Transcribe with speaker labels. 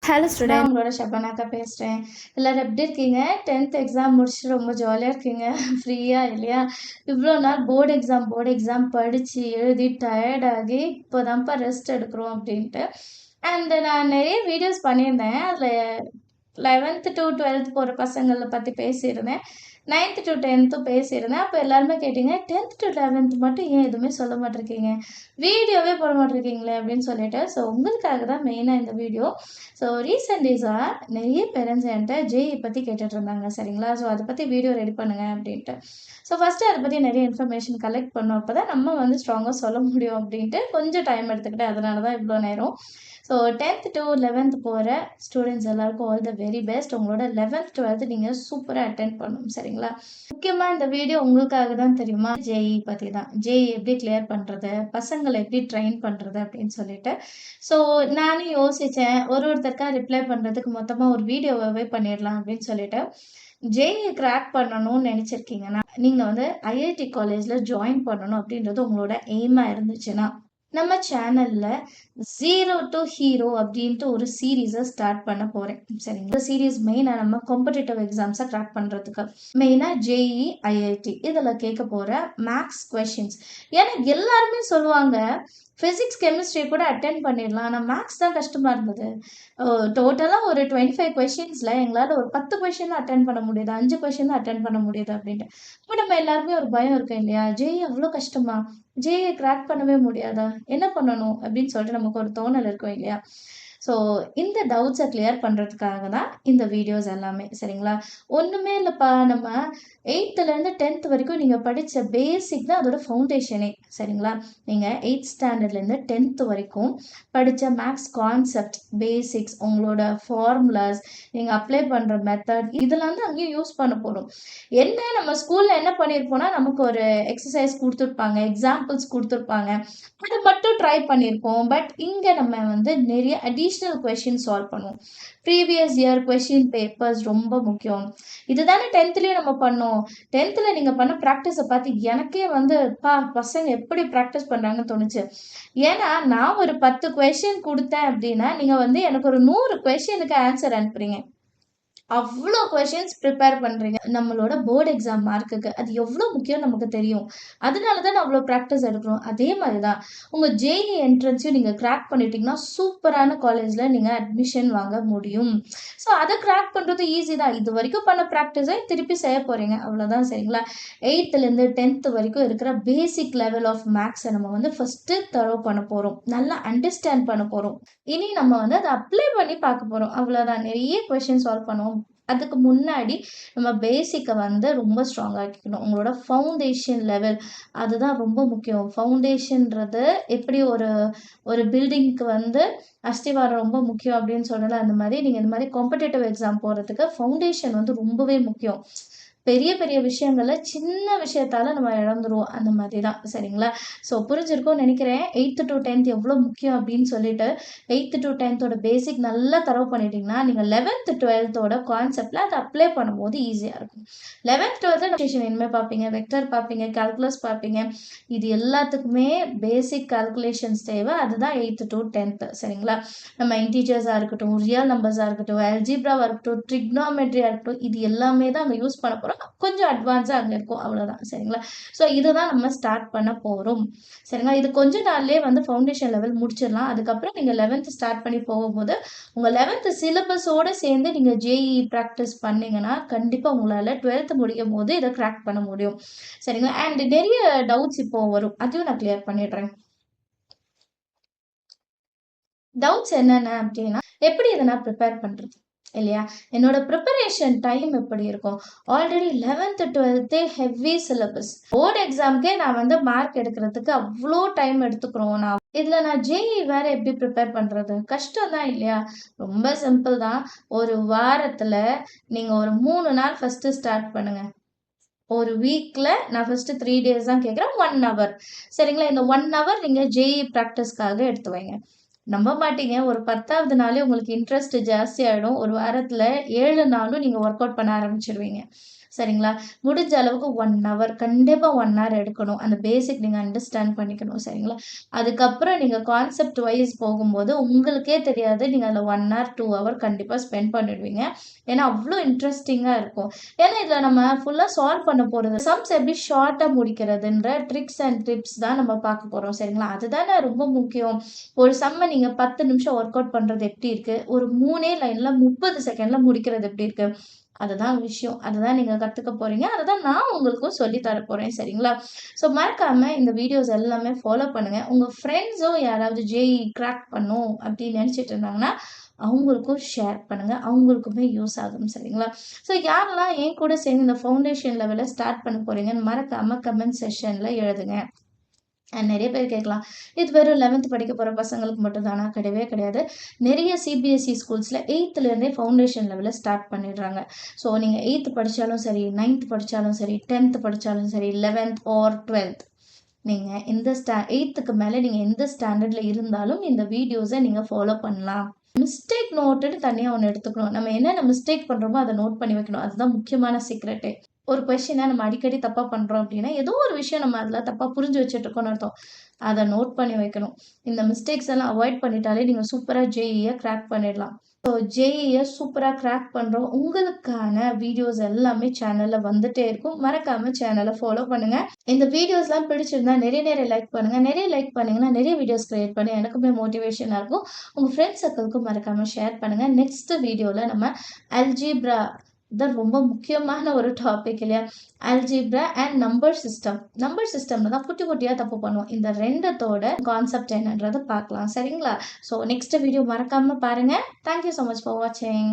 Speaker 1: Hello
Speaker 2: நான்
Speaker 1: student.
Speaker 2: உங்களோட ஷபனாக்கா பேசுகிறேன். எல்லோரும் எப்படி இருக்கீங்க? 10th எக்ஸாம் முடிச்சுட்டு ரொம்ப ஜாலியாக இருக்கீங்க. ஃப்ரீயாக இல்லையா? இவ்வளோ நாள் போர்டு எக்ஸாம் படித்து எழுதி டயர்டாகி இப்போ தான்ப்பா ரெஸ்ட் எடுக்கிறோம் அப்படின்ட்டு. அண்டு நான் நிறைய வீடியோஸ் பண்ணியிருந்தேன். அதில் 11th to 12th போகிற பசங்களை பற்றி பேசியிருந்தேன். 9th to 10th பேசியிருந்தேன். அப்போ எல்லாருமே கேட்டிங்க 10th to 11th மட்டும் ஏன் எதுவுமே சொல்ல மாட்டிருக்கீங்க, வீடியோவே போட மாட்டிருக்கீங்களே அப்படின்னு சொல்லிட்டு. ஸோ உங்களுக்காக தான் மெயினாக இந்த வீடியோ. ஸோ ரீசெண்ட் டேஸாக நிறைய பேரண்ட்ஸ் என்கிட்ட ஜேஇ பற்றி கேட்டுட்டு இருந்தாங்க, சரிங்களா? ஸோ அதை பற்றி வீடியோ ரெடி பண்ணுங்க அப்படின்ட்டு. ஸோ ஃபஸ்ட்டு அதை பற்றி நிறைய இன்ஃபர்மேஷன் கலெக்ட் பண்ணோம். அப்போ தான் நம்ம வந்து ஸ்ட்ராங்காக சொல்ல முடியும் அப்படின்ட்டு கொஞ்சம் டைம் எடுத்துக்கிட்டேன். அதனால தான் இவ்வளோ நேரம். ஸோ 10th to 11th போகிற ஸ்டூடெண்ட்ஸ் எல்லாருக்கும் ஆல் த வெரி பெஸ்ட். உங்களோட 11th 12th நீங்கள் சூப்பராக அட்டென்ட் பண்ணணும், சரிங்களா? முக்கியமாக இந்த வீடியோ உங்களுக்காக தான் தெரியுமா, ஜேஇ பற்றி தான். ஜேஇ எப்படி கிளியர் பண்ணுறது, பசங்களை எப்படி ட்ரெயின் பண்ணுறது அப்படின்னு சொல்லிட்டு. ஸோ நானும் யோசித்தேன், ஒருத்தருக்கா ரிப்ளை பண்ணுறதுக்கு மொத்தமாக ஒரு வீடியோவாகவே பண்ணிடலாம் அப்படின்னு சொல்லிட்டு. ஜேஇ கிராக் பண்ணணும்னு நினச்சிருக்கீங்கன்னா, நீங்கள் வந்து ஐஐடி காலேஜில் ஜாயின் பண்ணணும் அப்படின்றது உங்களோட எய்மாக இருந்துச்சுன்னா, நம்ம சேனலில் ஜீரோ டு ஹீரோ அப்படின்ட்டு ஒரு சீரீஸை ஸ்டார்ட் பண்ண போகிறேன், சரிங்களா? இந்த சீரீஸ் மெயினாக நம்ம காம்படிட்டிவ் எக்ஸாம்ஸை கிராக் பண்ணுறதுக்கு, மெயினாக ஜேஇ ஐஐடி இதில் கேட்க போகிற மேக்ஸ் கொஷின்ஸ். ஏன்னா எல்லாருமே சொல்லுவாங்க ஃபிசிக்ஸ் கெமிஸ்ட்ரி கூட அட்டென்ட் பண்ணிடலாம், ஆனால் மேக்ஸ் தான் கஷ்டமாக இருந்தது. டோட்டலாக ஒரு 25 கொஷின்ஸில் எங்களால் ஒரு 10 கொஷின் அட்டென்ட் பண்ண முடியுது, 5 கொஷின் தான் அட்டென்ட் பண்ண முடியுது அப்படின்ட்டு. இப்போ நம்ம எல்லாருமே ஒரு பயம் இருக்கு இல்லையா, ஜேஇ அவ்வளோ கஷ்டமா, ஜேஇ கிராக் பண்ணவே முடியாதா, என்ன பண்ணணும் அப்படின்னு சொல்லிட்டு நமக்கு ஒரு தோணல் இருக்கும் இல்லையா? ஸோ இந்த டவுட்ஸை கிளியர் பண்ணுறதுக்காக தான் இந்த வீடியோஸ் எல்லாமே, சரிங்களா? ஒன்றுமே இல்லைப்பா, நம்ம 8th-லேருந்து 10th வரைக்கும் நீங்கள் படித்த பேசிக் தான் அதோட ஃபவுண்டேஷனே, சரிங்களா? நீங்கள் 8th ஸ்டாண்டர்ட்லேருந்து 10th வரைக்கும் படித்த மேக்ஸ் கான்செப்ட் பேசிக்ஸ், உங்களோட ஃபார்முலாஸ், நீங்கள் அப்ளை பண்ணுற மெத்தட், இதெல்லாம் தான் அங்கேயும் யூஸ் பண்ண போகிறோம். என்ன நம்ம ஸ்கூலில் என்ன பண்ணியிருப்போம்னா, நமக்கு ஒரு எக்ஸசைஸ் கொடுத்துருப்பாங்க, எக்ஸாம்பிள்ஸ் கொடுத்துருப்பாங்க, அதை மட்டும் ட்ரை பண்ணியிருப்போம். பட் இங்கே நம்ம வந்து நிறைய அடிஷ்னல் கொஷின் சால்வ் பண்ணுவோம். ப்ரீவியஸ் இயர் கொஷின் பேப்பர்ஸ் ரொம்ப முக்கியம். இதுதானே 10th-லேயும் நம்ம பண்ணோம். 10th-ல நீங்கள் பண்ண ப்ராக்டிஸை பார்த்து எனக்கே வந்து பசங்க எப்படி ப்ராக்டிஸ் பண்ணுறாங்கன்னு தோணுச்சு. ஏன்னா நான் ஒரு 10 கொஷின் கொடுத்தேன் அப்படின்னா, நீங்கள் வந்து எனக்கு ஒரு 100 கொஷினுக்கு ஆன்சர் அனுப்புறீங்க. அவ்வளோ கொஷின்ஸ் ப்ரிப்பேர் பண்ணுறீங்க நம்மளோட போர்டு எக்ஸாம் மார்க்குக்கு. அது எவ்வளோ முக்கியம் நமக்கு தெரியும். அதனால தான் நான் அவ்வளோ ப்ராக்டிஸ் எடுக்கிறோம். அதே மாதிரி தான் உங்கள் ஜேஇ என்ட்ரன்ஸையும் நீங்கள் கிராக் பண்ணிட்டீங்கன்னா சூப்பரான காலேஜில் நீங்கள் அட்மிஷன் வாங்க முடியும். ஸோ அதை கிராக் பண்ணுறது ஈஸி தான். இது வரைக்கும் பண்ண ப்ராக்டிஸை திருப்பி செய்ய போகிறீங்க, அவ்வளோதான், சரிங்களா? 8th-லேருந்து 10th வரைக்கும் இருக்கிற பேசிக் லெவல் ஆஃப் மேக்ஸை நம்ம வந்து ஃபஸ்ட்டு தரோ பண்ண போகிறோம், நல்லா அண்டர்ஸ்டாண்ட் பண்ண போகிறோம். இனி நம்ம வந்து அதை அப்ளை பண்ணி பார்க்க போகிறோம், அவ்வளோதான். நிறைய கொஷின் சால்வ் பண்ணுவோம். அதுக்கு முன்னாடி நம்ம பேசிக்கை வந்து ரொம்ப ஸ்ட்ராங்காக ஆக்கிக்கணும். உங்களோட ஃபவுண்டேஷன் லெவல் அதுதான் ரொம்ப முக்கியம். ஃபவுண்டேஷன்றது எப்படி ஒரு ஒரு பில்டிங்க்கு வந்து அஸ்திவாரம் ரொம்ப முக்கியம் அப்படின்னு சொல்லலாம். அந்த மாதிரி நீங்கள் இந்த மாதிரி காம்படிட்டிவ் எக்ஸாம் போகிறதுக்கு ஃபவுண்டேஷன் வந்து ரொம்பவே முக்கியம். பெரிய பெரிய விஷயங்கள்ல சின்ன விஷயத்தால நம்ம இழந்துருவோம், அந்த மாதிரி தான், சரிங்களா? ஸோ புரிஞ்சிருக்கும்னு நினைக்கிறேன் 8th to 10th எவ்வளோ முக்கியம் அப்படின்னு சொல்லிட்டு. 8th to 10th பேசிக் நல்லா தரவு பண்ணிட்டீங்கன்னா நீங்கள் 11th 12th கான்செப்டில் அதை அப்ளை பண்ணும்போது ஈஸியாக இருக்கும். 11th 12th இனிமேல் பார்ப்பீங்க, வெக்டர் பார்ப்பீங்க, கால்குலஸ் பார்ப்பீங்க. இது எல்லாத்துக்குமே பேசிக் கால்குலேஷன்ஸ் தேவை. அதுதான் 8th to 10th, சரிங்களா? நம்ம இன்டீஜர்ஸாக இருக்கட்டும், ரியல் நம்பர்ஸாக இருக்கட்டும், அல்ஜிப்ராவாக இருக்கட்டும், ட்ரிக்னாமெட்ரியாக இருக்கட்டும், இது எல்லாமே தான் அங்கே யூஸ் பண்ண போகிறோம். கொஞ்சம் அட்வான்ஸாக அங்கே இருக்கும், அவ்வளோதான், சரிங்களா? ஸோ இதுதான் நம்ம ஸ்டார்ட் பண்ண போகிறோம், சரிங்களா? இது கொஞ்ச நாள்லேயே வந்து ஃபவுண்டேஷன் லெவல் முடிச்சிடலாம். அதுக்கப்புறம் நீங்கள் 11th ஸ்டார்ட் பண்ணி போகும்போது உங்கள் 11th சிலபஸோடு சேர்ந்து நீங்கள் ஜேஇ ப்ராக்டிஸ் பண்ணிங்கன்னா கண்டிப்பாக உங்களால் 12th முடியும் போது இதை கிராக் பண்ண முடியும், சரிங்களா? அண்ட் நிறைய டவுட்ஸ் இப்போ வரும், அதையும் நான் கிளியர் பண்ணிடுறேன். டவுட்ஸ் என்னென்ன அப்படின்னா, எப்படி இதை நான் ப்ரிப்பேர் பண்ணுறது இல்லையா? என்னோட ப்ரிப்பரேஷன் டைம் எப்படி இருக்கும்? Already 11th 12th heavy syllabus. Board எக்ஸாம்க்கே நான் வந்து மார்க் எடுக்கிறதுக்கு அவ்வளோ டைம் எடுத்துக்கிறோம். இதில் நான் ஜேஇ வேறு எப்படி ப்ரிப்பேர் பண்ணுறது? கஷ்டம் தான் இல்லையா? ரொம்ப சிம்பிள் தான். ஒரு வாரத்தில் நீங்கள் ஒரு 3 நாள் ஃபஸ்ட்டு ஸ்டார்ட் பண்ணுங்கள். ஒரு வீக்கில் நான் ஃபஸ்ட்டு 3 days தான் கேட்குறேன், 1 hour, சரிங்களா? இந்த 1 hour நீங்கள் ஜேஇ ப்ராக்டிஸ்க்காக எடுத்து வைங்க. நம்ப மாட்டீங்க, ஒரு 10வது நாளே உங்களுக்கு இன்ட்ரெஸ்ட் ஜாஸ்தி ஆகிடும். ஒரு வாரத்தில் 7 நாளும் நீங்கள் ஒர்க் அவுட் பண்ண ஆரம்பிச்சிடுவீங்க. சரிங்களா? முடிஞ்ச அளவுக்கு 1 ஹவர் கண்டிப்பா 1 ஹவர் எடுக்கணும். அந்த பேசிக் நீங்க அண்டர்ஸ்டாண்ட் பண்ணிக்கணும். சரிங்களா? அதுக்கப்புறம் நீங்க கான்செப்ட் வைஸ் போகும்போது உங்களுக்கே தெரியாது. நீங்க அதில 1 ஹவர், 2 ஹவர் கண்டிப்பா ஸ்பெண்ட் பண்ணிடுவீங்க. ஏன்னா, அவ்ளோ இன்ட்ரஸ்டிங்கா இருக்கும். ஏன்னா, இதில நம்ம ஃபுல்லா சால்வ் பண்ண போறது சம்ஸ் எப்படி ஷார்ட்டா முடிக்கிறதுன்ற ட்ரிக்ஸ் அண்ட் டிப்ஸ் தான் நம்ம பார்க்க போறோம். சரிங்களா? அதுதானே ரொம்ப முக்கியம். ஒரு சம்ம நீங்க 10 நிமிஷம் ஒர்க் அவுட் பண்றது எப்படி இருக்கு? ஒரு 3 லைன்ல 30 செகண்ட்ல முடிக்கிறது எப்படி இருக்கு? அதுதான் விஷயம். அதுதான் நீங்க கத்துக்க போறீங்க. அதுதான் நான் உங்களுக்கும் சொல்லி தர போறேன். சரிங்களா? ஸோ மறக்காம இந்த வீடியோஸ் எல்லாமே ஃபாலோ பண்ணுங்க. உங்க ஃப்ரெண்ட்ஸும் யாராவது ஜேஇஇ கிராக் பண்ணும் அப்படின்னு நெனச்சிட்டு இருந்தாங்கன்னா, அவங்களுக்கும் ஷேர் பண்ணுங்க. அவங்களுக்குமே யூஸ் ஆகும். சரிங்களா? ஸோ யாரெல்லாம் என் கூட சேர்ந்து இந்த ஃபவுண்டேஷன் லெவல்ல ஸ்டார்ட் பண்ண போறீங்கன்னு மறக்காம கமெண்ட் செக்ஷன்ல எழுதுங்க. நெறைய பேர் கேட்கலாம். இது வெறும் 11த் படிக்க போற பசங்களுக்கு மட்டும் தானா? கிடையவே கிடையாது. நெறைய சிபிஎஸ்இ ஸ்கூல்ஸ்ல 8த்லேருந்தே ஃபவுண்டேஷன் லெவல்ல ஸ்டார்ட் பண்ணிடுறாங்க. ஸோ நீங்க 8த் படிச்சாலும் சரி, 9த் படிச்சாலும் சரி, 10த் படிச்சாலும் சரி, 11த் ஆர் 12த் நீங்க இந்த 8த்துக்கு மேல நீங்க எந்த ஸ்டாண்டர்ட்ல இருந்தாலும் இந்த வீடியோஸ நீங்க ஃபாலோ பண்ணலாம். மிஸ்டேக் நோட்டுன்னு தனியா ஒண்ணு எடுத்துக்கணும். நம்ம என்னென்ன மிஸ்டேக் பண்றோமோ அத நோட் பண்ணி வைக்கணும். அதுதான் முக்கியமான சீக்ரெட்டே. ஒரு கொஸ்டின நம்ம அடிக்கடி தப்பா பண்றோம் அப்படின்னா, ஏதோ ஒரு விஷயம் நம்ம அதில தப்பா புரிஞ்சு வச்சுட்டு இருக்கோம்னு அர்த்தம். அத நோட் பண்ணி வைக்கணும். இந்த மிஸ்டேக்ஸ் எல்லாம் அவாய்ட் பண்ணிட்டாலே நீங்க சூப்பரா ஜேஇஇய கிராக் பண்ணிடலாம். ஸோ ஜேஇஇய சூப்பரா கிராக் பண்றோம். உங்களுக்கான வீடியோஸ் எல்லாமே சேனல்ல வந்துட்டே இருக்கும். மறக்காம சேனல ஃபாலோ பண்ணுங்க. இந்த வீடியோஸ்லாம் பிடிச்சிருந்தா நிறைய லைக் பண்ணுங்க. நிறைய லைக் பண்ணீங்கன்னா, நிறைய வீடியோஸ் கிரியேட் பண்ண எனக்குமே மோட்டிவேஷனா இருக்கும். உங்க ஃப்ரெண்ட்ஸ் சர்க்கிள்க்கும் மறக்காம ஷேர் பண்ணுங்க. நெக்ஸ்ட் வீடியோல நம்ம அல்ஜீப்ரா தான் ரொம்ப முக்கியமான ஒரு டாபிக் இல்லையா? Algebra and number system. Number சிஸ்டம்ல தான் குட்டி குட்டியா தப்பு பண்ணுவோம். இந்த 2த்தோட கான்செப்ட் என்னன்றத பார்க்கலாம். சரிங்களா? ஸோ நெக்ஸ்ட் வீடியோ மறக்காம பாருங்க. Thank you so much for வாட்சிங்.